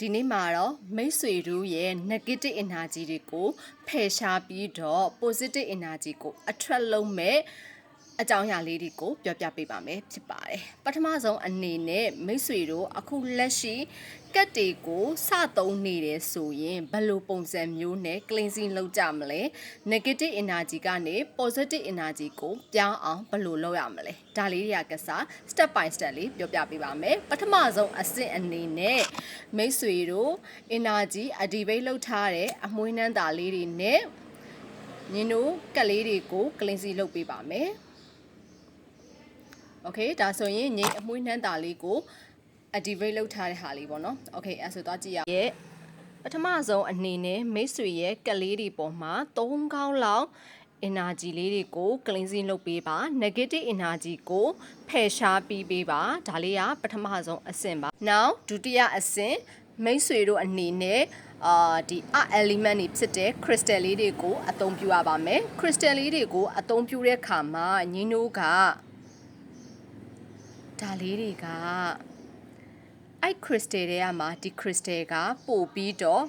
ဒီနေ့မှာတော့မိတ်ဆွေတို့ရဲ့ negative energy တွေကိုဖယ်ရှားပြီးတော့ positive energy ကို attract လုပ်မဲ့အကြောင်းအရာလေးတွေကိုပြောပြပေးပါမယ်ဖြစ်ပါတယ်ပထမဆုံးအနေနဲ့မိတ်ဆွေတို့အခုလက်ရှိကတ်တွေကိုစသုံးနေတယ်ဆိုရင်ဘယ်လိုပုံစံမျိုးနဲ့ cleansing လုပ်ကြမလဲ negative energy ကနေ positive energy ကိုပြောင်းအောင်ဘယ်လိုလုပ်ရမလဲဒါလေးတွေကစား step by step လေးပြောပြပေးပါမယ်ပထမဆုံးအဆင့်အနေနဲ့မိတ်ဆွေတို့ energy activate လုပ်ထားတဲ့အမွှေးနှမ်းတာလေးတွေနဲ့ညင်တို့ကတ်လေးတွေကို cleansing လုပ်ပေးပါမယ်โอเคဒါဆိုရင်ငိမ့်အမွှေးနှမ်းတာလေးကို activate လုပ်ထားတဲ့ဟာလေးပေါ့နော်โอเคအဲ့ဆိုတော့ကြည့်ရအောင်ရဲ့ပထမဆုံးအနေနဲ့မိတ်ဆွေရဲ့ကလေးတွေပေါ်မှာ3ခေါင်းလောက် energy လေးတွေကို cleansing လုပ်ပေးပါ negative energy ကိုဖယ်ရှားပြီးပေးပါဒါလေးကပထမဆုံးအဆင့်ပါ now ဒုတိယအဆင့်မိတ်ဆွေတို့အနေနဲ့ဒီ element တွေဖြစ်တဲ့ crystal လေးတွေကိုအသုံးပြုရပါမယ် crystal လေးတွေကိုအသုံးပြုတဲ့အခါမှာညီတို့ကဒါလေးတွေကအဲ့ crystal တွေကမှာဒီ crystal ကပို့ပြီးတော့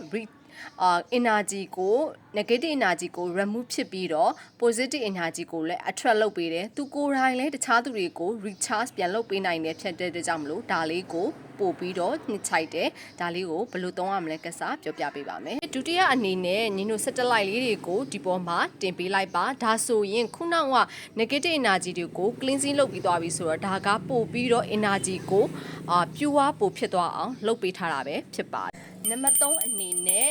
energy ကို negative energy ကို remove ဖြစ်ပြီးတော့ positive energy ကိုလည်း attract လုပ်ပေးတယ်သူကိုယ်တိုင်လည်းတခြားသူတွေကို recharge ပြန်လုပ်ပေးနိုင်တယ်ဖြစ်တဲ့အတွက်ကြောင့်မလို့ဒါလေးကိုပို့ပြီးတော့နှစ်ချိုက်တယ်ဒါလေးကိုဘယ်လိုသုံးရမလဲကစားပြောပြပေးပါမယ်ဒုတိယအနေနဲ့ညီတို့ satellite လေးတွေကိုဒီပေါ်မှာတင်ပေးလိုက်ပါဒါဆိုရင်ခုနက negative energy တွေကို cleansing လုပ်ပြီးသွားပြီဆိုတော့ဒါကပို့ပြီးတော့ energy ကို pure ပို့ဖြစ်သွားအောင်လုပ်ပေးထားတာပဲဖြစ်ပါတယ်နံပါတ်3အနေနဲ့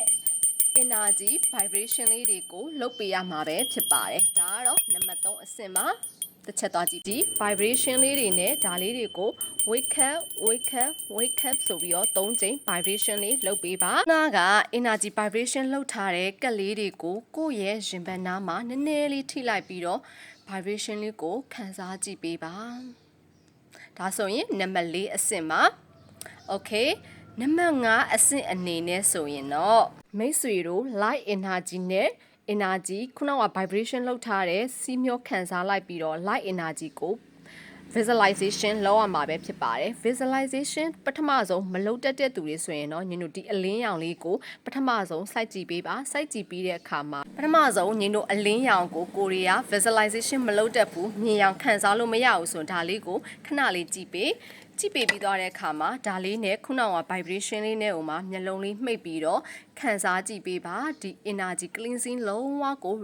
energy vibration လေးတွေကိုလုပ်ပေးရမှာပဲဖြစ်ပါတယ်ဒါကတော့နံပါတ်3အဆင့်ပါတစ်ချက်သွားကြည့်ဒီ vibration လေးတွေနဲ့ဒါလေးတွေကို wake up wake up wake up ဆိုပြီးတော့3ချိန် vibration လေးလုပ်ပေးပါနားက energy vibration လုပ်ထားတဲ့ကက်လေးတွေကိုကိုယ့်ရဲ့ရင်ဘတ်နားမှာနည်းနည်းလေးထိလိုက်ပြီးတော့ vibration လေးကိုခံစားကြည့်ပေးပါဒါဆိုရင်နံပါတ်4အဆင့်ပါ okay နံပါတ်5အဆင့်အနေနဲ့ဆိုရင်တော့မိတ်ဆွေတို့ light energy နဲ့ energy ခုနက vibration လုပ်ထားတဲ့စီးမျောခံစားလိုက်ပြီးတော့ light energy ကို visualization လုပ်ရမှာပဲဖြစ်ပါတယ် visualization ပထမဆုံးမလုပ်တတ်တဲ့သူတွေဆိုရင်တော့ညီတို့ဒီအလင်းရောင်လေးကိုပထမဆုံးစိုက်ကြည့်ပေးပါစိုက်ကြည့်ပြီးတဲ့အခါမှာပထမဆုံးညီတို့အလင်းရောင်ကိုကိုရီးယား visualization မလုပ်တတ်ဘူးမြင်ရောင်ခံစားလို့မရဘူးဆိုတော့ဒါလေးကိုခဏလေးကြည့်ပေးပြီးသွားတဲ့အခါမှာဒါလေးနဲ့ခုနက vibration လေးနဲ့ဟိုမှာမျက်လုံးလေးမှိတ်ပြီးတော့ခံစားကြည့်ပေးပါဒီ energy cleansing လုံးဝကို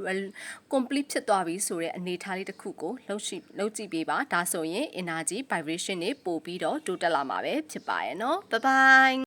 complete ဖြစ်သွားပြီဆိုတဲ့အနေအထားလေးတစ်ခုကိုလုပ်ကြည့်ပေးပါဒါဆိုရင် energy vibration တွေပို့ပြီးတော့တိုးတက်လာမှာပဲဖြစ်ပါရဲ့เนาะ bye bye